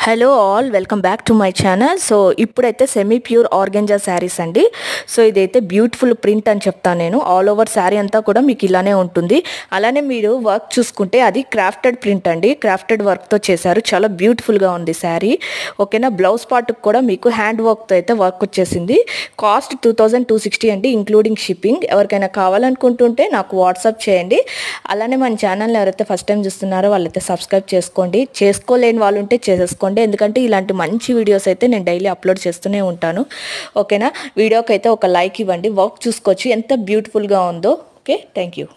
Hello all, welcome back to my channel. So ఇప్పుడైతే semi pure organza saris అండి. So ఇదైతే beautiful print అని చెప్తాను నేను. ఆల్ ఓవర్ శారీ అంతా కూడా మీకు ఇలానే ఉంటుంది. అలానే మీరు వర్క్ చూసుకుంటే అది క్రాఫ్టెడ్ ప్రింట్ అండి, క్రాఫ్టెడ్ వర్క్తో చేశారు. చాలా బ్యూటిఫుల్గా ఉంది శారీ. ఓకేనా. బ్లౌజ్ పార్ట్కి కూడా మీకు హ్యాండ్ వర్క్తో అయితే వర్క్ వచ్చేసింది. కాస్ట్ 2260 అండి, ఇంక్లూడింగ్ షిప్పింగ్. ఎవరికైనా కావాలనుకుంటుంటే నాకు వాట్సాప్ చేయండి. అలానే మన ఛానల్ని ఎవరైతే ఫస్ట్ టైం చూస్తున్నారో వాళ్ళైతే సబ్స్క్రైబ్ చేసుకోండి. చేసుకోలేని వాళ్ళు ఉంటే చేసేసుకోండి, ఎందుకంటే ఇలాంటి మంచి వీడియోస్ అయితే నేను డైలీ అప్లోడ్ చేస్తూనే ఉంటాను. ఓకేనా. వీడియోకి అయితే ఒక లైక్ ఇవ్వండి. వర్క్ చూసుకోవచ్చు ఎంత బ్యూటిఫుల్గా ఉందో. Okay, thank you.